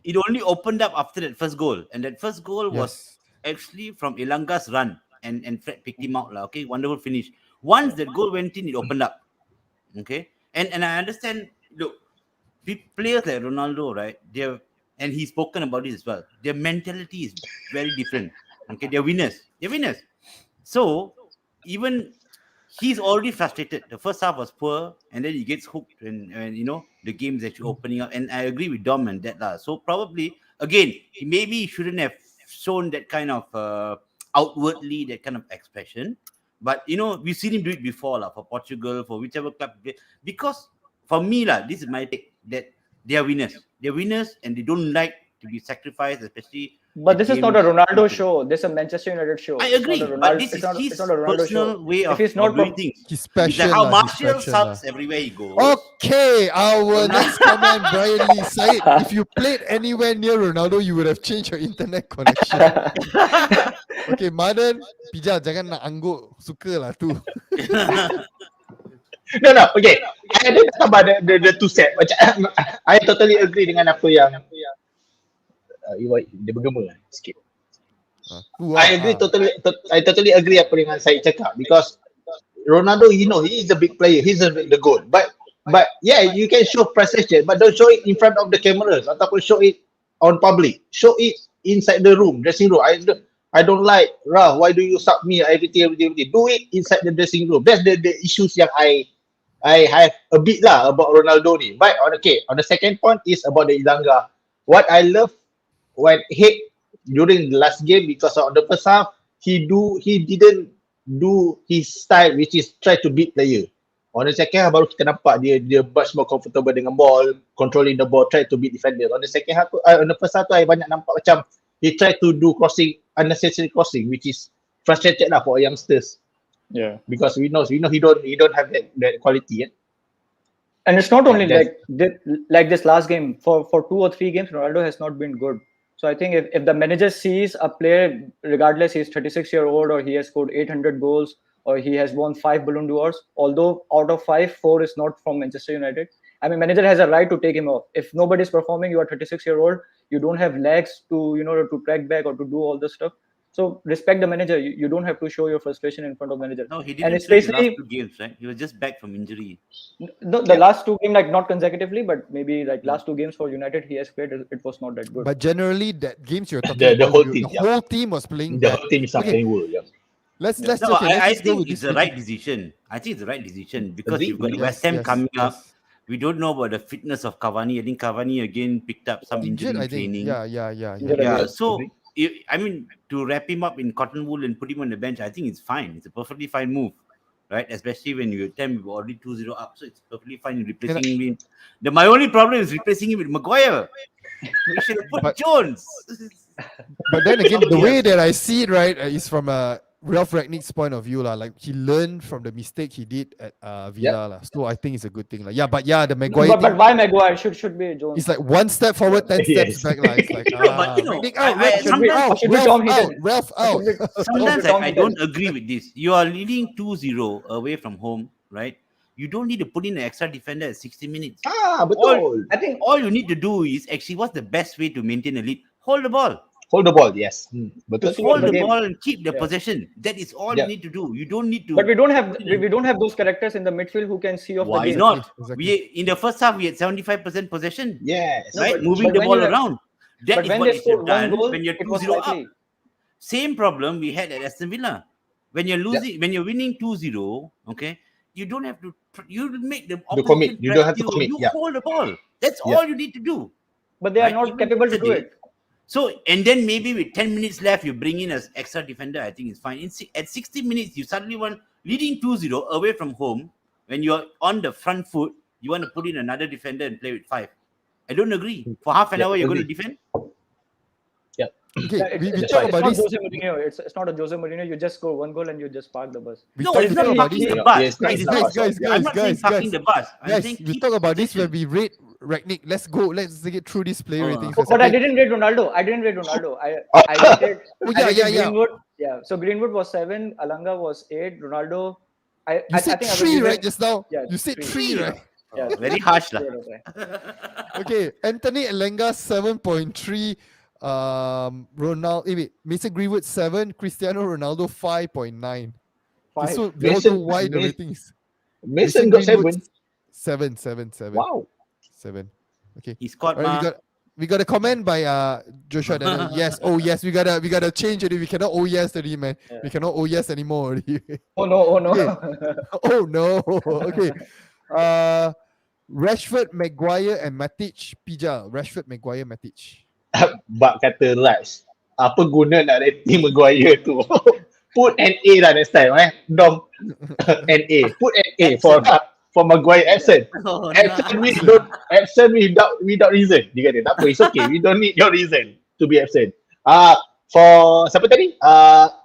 It only opened up after that first goal, and that first goal was actually from Ilanga's run. and Fred picked him out. Okay, wonderful finish. Once that goal went in, it opened up. Okay, and I understand. Look, players like Ronaldo, right? And he's spoken about this as well. Their mentality is very different. Okay, they're winners. So even he's already frustrated. The first half was poor, and then he gets hooked, and the game is actually opening up. And I agree with Dom and that lah. So probably again, he maybe shouldn't have shown that kind of outwardly that kind of expression. But we've seen him do it before lah, for Portugal, for whichever club. Because for me lah, this is my take, that they are winners. They're winners, and they don't like to be sacrificed, especially. But this is not a Ronaldo show. This is a Manchester United show. I agree, but this is his personal way of doing things. He's special. Like how Martial subs everywhere he goes. Okay, our next comment, Brian Lee Said, if you played anywhere near Ronaldo, you would have changed your internet connection. Okay, Madan, Pija, jangan nak angguk, suka lah tu. No, okay. I ada tambah the two set. Macam I totally agree dengan apa yang dia bergema sikit. I totally agree apa dengan saya cakap, because Ronaldo, he is a big player, he's the goal. But yeah, you can show precision, but don't show it in front of the cameras ataupun show it on public. Show it inside the room, dressing room. I don't like, Rah, why do you sub me everything. Do it inside the dressing room. That's the issues yang I have a bit lah about Ronaldo ni. But on the second point is about the Ilanga. What I love, what hate during the last game, because of the first half, he didn't do his style, which is try to beat player. On the second half, baru kita nampak dia much more comfortable dengan ball, controlling the ball, try to beat defender. On the second half, on the first half tu, I banyak nampak macam he try to do crossing, unnecessary crossing, which is frustrated lah for youngsters. Yeah, because we know he don't have that quality. Yeah? And it's not only like this last game. For 2 or 3 games, Ronaldo has not been good. So I think if the manager sees a player, regardless he's 36-year-old or he has scored 800 goals or he has won 5 Ballon d'Ors, although out of 5, 4 is not from Manchester United. I mean, manager has a right to take him off. If nobody's performing, you are 36-year-old, you don't have legs to to track back or to do all this stuff. So respect the manager. You don't have to show your frustration in front of manager. No, he didn't. And especially the last 2 games, right? He was just back from injury. The last 2 games, like not consecutively, but maybe like last 2 games for United, he has played. It was not that good. But generally, that games you're talking about, the whole team was playing. The whole team is playing well. Yeah. Let's I think it's the right decision. Because you've got West Ham coming up. We don't know about the fitness of Cavani. I think Cavani again picked up some injury in training. Yeah. So. I mean, to wrap him up in cotton wool and put him on the bench, I think it's fine. It's a perfectly fine move, right? Especially when you were already 2-0 up, so it's perfectly fine replacing him. My only problem is replacing him with Maguire. We should have put Jones. But then again, the way that I see it, right, is from Ralph Rangnick's point of view, like he learned from the mistake he did at Villa, so I think it's a good thing. The Maguire. But why Maguire should be Jones? It's like 1 step forward, 10 steps back. It's like Rangnick out, Ralph out. Sometimes I don't agree with this. You are leading 2-0 away from home, right? You don't need to put in an extra defender at 60 minutes. Betul. I think all you need to do is actually, what's the best way to maintain a lead? Hold the ball. Hold the ball, yes. Betul. Hold the ball and keep the possession. That is all you need to do. You don't need to. But we don't have those characters in the midfield who can see off the game. Why not? Exactly. In the first half, we had 75% possession. Yes. Right? Moving the ball around. That is what you should have done when you're 2-0 up. Same problem we had at Aston Villa. When you're losing, when you're winning 2-0, okay, you don't have to. You make the opposition. You don't have to commit. You hold the ball. That's all you need to do. But they are not capable to do it. So, and then maybe with 10 minutes left, you bring in an extra defender. I think it's fine. At 60 minutes, you suddenly want leading 2-0 away from home. When you're on the front foot, you want to put in another defender and play with 5. I don't agree. For half an hour, you're going to defend? Yeah. Okay, we talk about this. It's not a Jose Mourinho. You just score 1 goal and you just park the bus. It's not parking the bus. Guys, I'm not saying parking the bus. Guys, we talk about this when we rate Rangnick. Let's get through this player rating. But I didn't rate Ronaldo. I rated. Greenwood. Yeah. So Greenwood was 7. Alanga was 8. Ronaldo. You said 3, right? Just now. Yeah, you said 3, right? Yeah. Very harsh, lah. Okay, Anthony Elenga 7.3. Ronaldo. Wait, Mason Greenwood 7, Cristiano Ronaldo 5.9. Okay, Five. so we all know why the Mason, ratings. Mason got Greenwood 7. 7. Wow. 7. Okay. He scored, All right, ma. we got a comment by Joshua Daniel. Yes. Oh yes, we gotta change it. We cannot oh yes already, man. Yeah. We cannot oh yes anymore already. Oh no! Oh no! Okay. Oh no. Okay. Rashford, Maguire and Matic. Pija. Rashford, Maguire, Matic. Bak kata Raj, apa guna nak rating Maguire tu? Put an A lah next time, Dom. An A. Put an A for Maguire absent. Oh, Absent nice. absent without reason. Dia kata, tak apa, it's okay. We don't need your reason to be absent. For siapa tadi?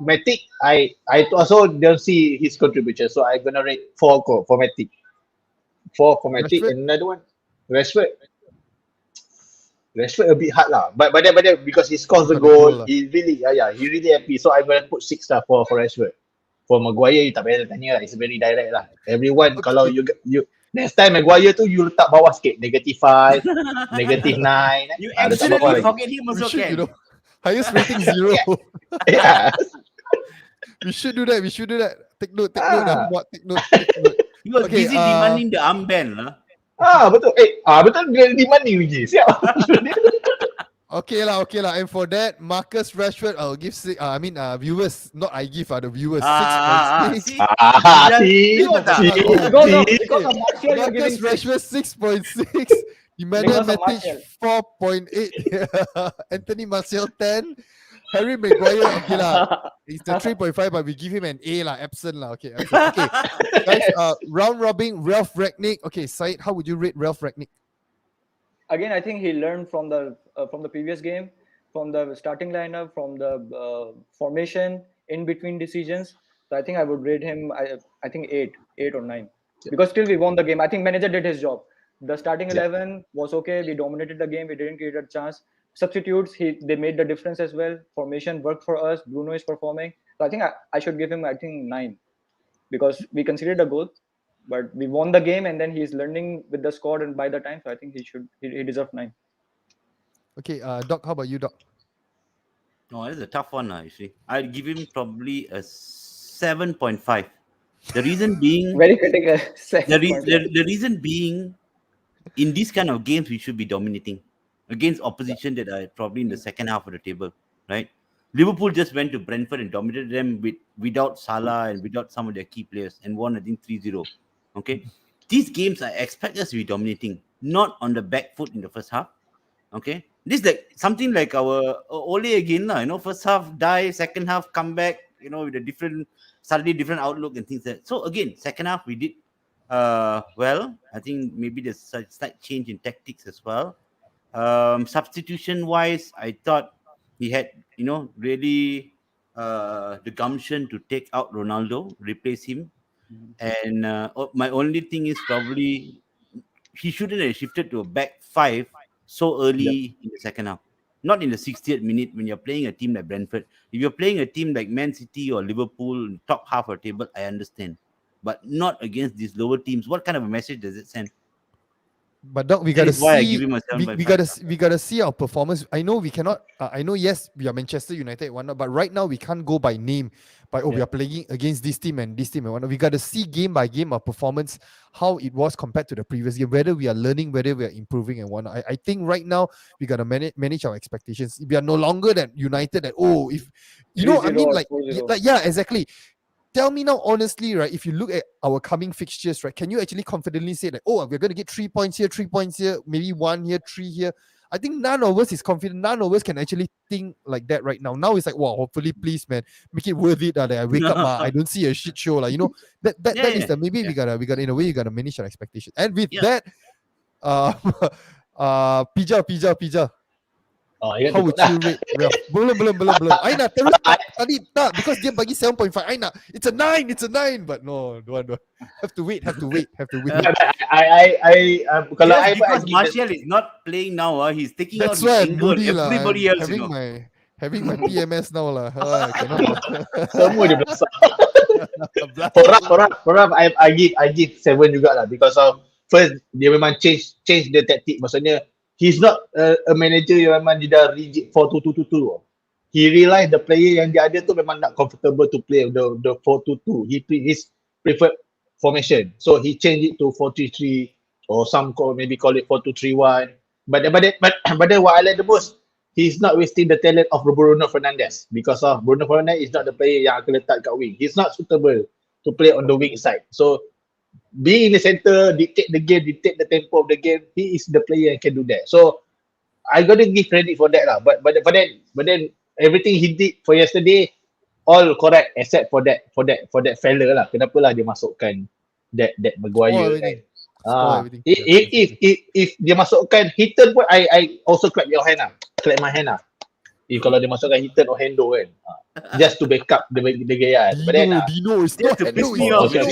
Matic, I also don't see his contribution, so I'm gonna rate 4 for Matic. 4 for Matic, Rashford? and another one, Rashford a bit hard lah, but then because he scores the Got the goal goal, lah. he really he really happy. So I'm gonna put 6 lah for Rashford. For Maguire, you tak payah tanya lah, it's very direct lah. Everyone, Okay. kalau you next time Maguire tu you letak bawah sikit, -5, -9. You letak bawah absolutely lagi. forget him We also should, can. highest rating 0. Yeah. We should do that. Take note. Take note. He was Okay, busy demanding the armband lah. Betul. Betul dia demand ni Wiji. Siap. Okay lah. And for that, Marcus Rashford, I'll give viewers, not I give, the viewers 6.6. See? See. Tengok tak? No, because of Martial, you're Marcus giving 6. Rashford 6.6. Emmanuel Because of Matic 4.8. Anthony Martial 10. Harry Maguire, okay lah. It's the 3.5, but we give him an A lah, absent lah. Okay, absent. Okay, guys, round robin, Ralph Ragnick. Okay, Said, how would you rate Ralph Ragnick? Again, I think he learned from the previous game, from the starting lineup, from the formation, in between decisions. So I think I would rate him. I think 8 or 9, because still we won the game. I think manager did his job. The starting 11 was okay. We dominated the game. We didn't create a chance. Substitutes, they made the difference as well. Formation worked for us. Bruno is performing. So I think I should give him 9, because we conceded a goal, but we won the game, and then he's learning with the squad and by the time. So I think he deserves 9. Okay, Doc, how about you, Doc? No, it's a tough one actually. I'd give him probably a 7.5. The reason being, Very critical. the reason being, in these kind of games we should be dominating against opposition that are probably in the second half of the table, right? Liverpool just went to Brentford and dominated them without Salah and without some of their key players and won, I think, 3-0. Okay, these games I expect us to be dominating, not on the back foot in the first half. Okay, this is like something like our Ole again, first half die, second half come back, with a slightly different outlook and things like that. So again, second half we did well. I think maybe there's a slight change in tactics as well. Substitution wise, I thought he had really the gumption to take out Ronaldo, replace him. And my only thing is probably he shouldn't have shifted to a back 5 so early in the second half, not in the 60th minute when you're playing a team like Brentford. If you're playing a team like Man City or Liverpool, top half of the table, I understand, but not against these lower teams. What kind of a message does it send? But Doc, we That gotta is why I see. give him a 7.5. We gotta see our performance. I know we cannot. I know, yes, we are Manchester United and whatnot, but right now we can't go by name. We are playing against this team and whatnot. We gotta see game by game our performance, how it was compared to the previous game, whether we are learning, whether we are improving and whatnot. I think right now we gotta manage our expectations. We are no longer that United that if exactly. Tell me now, honestly, right? If you look at our coming fixtures, right, can you actually confidently say that, we're going to get 3 points here, maybe 1 here, 3 here? I think none of us is confident. None of us can actually think like that right now. Now it's like, wow, hopefully, please, man, make it worth it. That I wake up, I don't see a shit show. That is the maybe we gotta in a way you gotta manage our expectations. And with that, Pija. How would you rate Ralph? Belum. Aina terus tadi tak, because dia bagi 7.5. Aina, it's a 9, but no, don't. Have to wait. Kalau because Martial is not playing now, he's taking out That's why his anger. Everybody else, having my PMS now lah. Cannot. semua dia besar. For Raf, I give 7 juga lah, because of first dia memang change the tactic. Maksudnya he's not a manager yang memang dia dah rigid 4-2-2-2. He realised the player yang dia ada tu memang not comfortable to play the 4-2-2. His preferred formation. So he changed it to 4-3-3 or maybe call it 4-2-3-1. But then what I like the most, he's not wasting the talent of Bruno Fernandes because of Bruno Fernandes is not the player yang akan letak kat wing. He's not suitable to play on the wing side. So being in the center, dictate the game, dictate the tempo of the game, he is the player that can do that. So I gotta give credit for that lah. But then everything he did for yesterday all correct except for that fella lah. Kenapa lah dia masukkan that Maguire kan? If dia masukkan Hitton pun I also clap your hand lah. Clap my hand lah. If kalau dia masukkan Hitton or Hendo kan. Just to back up the gaya. But then Dino is not piss me off. Dino.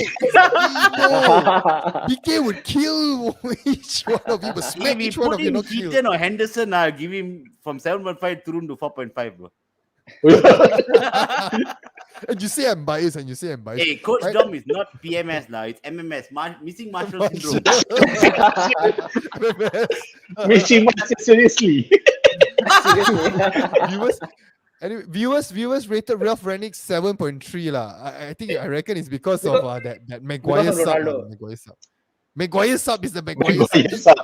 PK would kill each one of you, but smack each one of you, not kill. Hitton or Henderson, I'll give him from 7.5 through to 4.5, bro. And you say I'm biased, Hey, Coach Dom is not PMS lah. It's MMS, missing Marshall syndrome. Missing Marshall, seriously. Viewers rated Ralph Rangnick 7.3 lah. I reckon it's because of that Maguire sub. Maguire sub is the Maguire sub.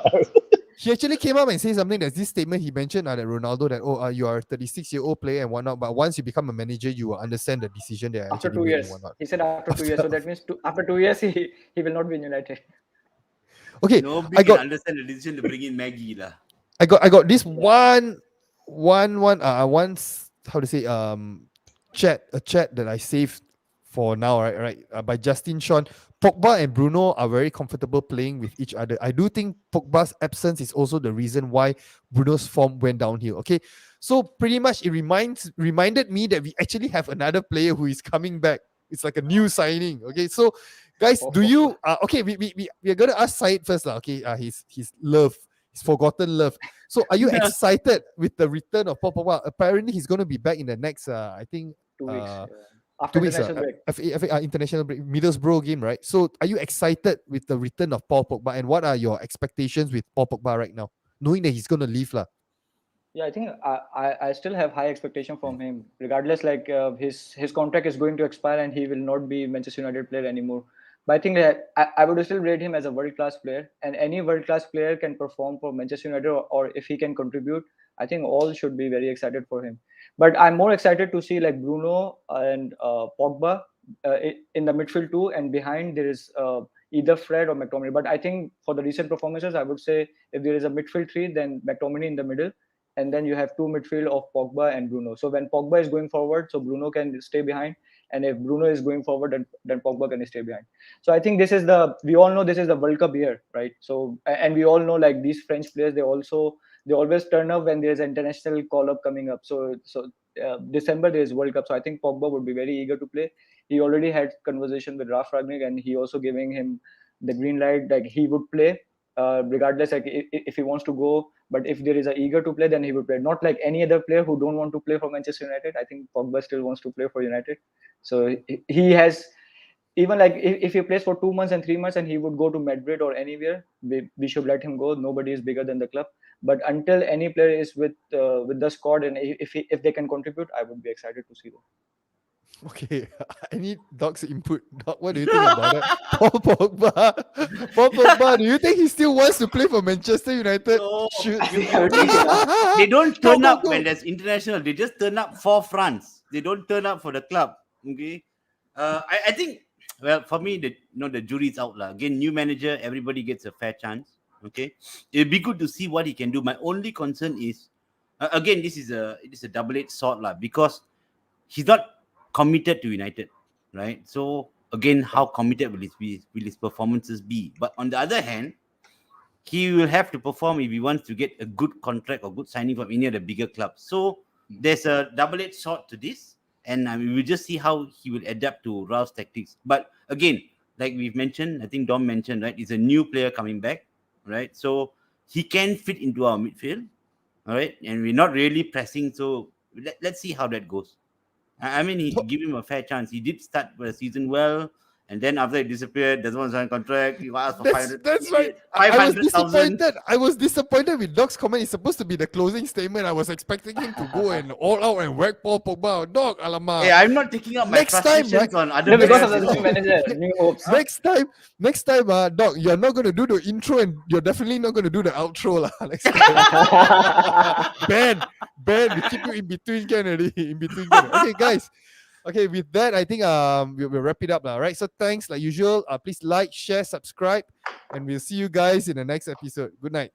He actually came up and said something. There's this statement he mentioned that Ronaldo that you are a 36-year-old player and whatnot, but once you become a manager, you will understand the decision that after 2 years. He said after 2 years, so that means after 2 years he will not be in United. Okay, nobody can understand the decision to bring in Maggie lah. I got this one how to say chat that I saved for now, right? By Justin Sean. Pogba and Bruno are very comfortable playing with each other. I do think Pogba's absence is also the reason why Bruno's form went downhill. Okay, so pretty much it reminded me that we actually have another player who is coming back. It's like a new signing. Okay, so guys, do you okay? We are gonna ask Syed first, lah. Okay, his forgotten love. So are you excited with the return of Paul Pogba? Apparently he's gonna be back in the next I think 2 weeks. After international break. International break, Middlesbrough game, right? So are you excited with the return of Paul Pogba, and what are your expectations with Paul Pogba right now, knowing that he's going to leave lah? Yeah, I think I still have high expectation from him. Regardless, like his contract is going to expire and he will not be Manchester United player anymore. But I think that I would still rate him as a world-class player, and any world-class player can perform for Manchester United, or if he can contribute, I think all should be very excited for him. But I'm more excited to see like Bruno and Pogba in the midfield too, and behind there is either Fred or McTominay. But I think for the recent performances, I would say if there is a midfield three, then McTominay in the middle, and then you have two midfield of Pogba and Bruno. So when Pogba is going forward, so Bruno can stay behind, and if Bruno is going forward, then Pogba can stay behind. So I think we all know this is the World Cup year, right? So and we all know like these French players, they always turn up when there's an international call-up coming up. So December there is World Cup. So I think Pogba would be very eager to play. He already had conversation with Ralf Rangnick, and he also giving him the green light, like he would play regardless, like if he wants to go. But if there is a eager to play, then he would play. Not like any other player who don't want to play for Manchester United. I think Pogba still wants to play for United. So he has, even like if he plays for 2 months and 3 months and he would go to Madrid or anywhere, we should let him go. Nobody is bigger than the club. But until any player is with the squad, and if they can contribute, I would be excited to see them. Okay, I need Doc's input. Doc, what do you think about that? Paul Pogba, do you think he still wants to play for Manchester United? No, they don't turn up when there's international. They just turn up for France. They don't turn up for the club. Okay, I think. Well, for me, the jury's out lah. Again, new manager, everybody gets a fair chance. Okay, it'd be good to see what he can do. My only concern is, again, it is a double-edged sword lah, because he's not committed to United, right? So again, how committed will his performances be? But on the other hand, he will have to perform if he wants to get a good contract or good signing from any of the bigger clubs. So there's a double-edged sword to this. And we will just see how he will adapt to Ralph's tactics. But again, like we've mentioned, I think Dom mentioned, right? It's a new player coming back, right? So he can fit into our midfield, all right? And we're not really pressing. So let's see how that goes. I mean, give him a fair chance. He did start the season well. And then after he disappeared, doesn't want to sign contract. You ask for That's right. I was 500,000. disappointed. I was disappointed with Doc's comment. It's supposed to be the closing statement. I was expecting him to go and all out and whack Paul Pogba. Doc, alamak. Hey, I'm not taking up my Next time, frustrations on other No, because of players, the new manager, new hopes. Next time, Doc, you're not going to do the intro and you're definitely not going to do the outro lah. Next time. Ben, we keep you in between, Kennedy. In between, Kennedy. Okay, guys. Okay, with that, I think we'll wrap it up now, right? So thanks, like usual. Please like, share, subscribe, and we'll see you guys in the next episode. Good night.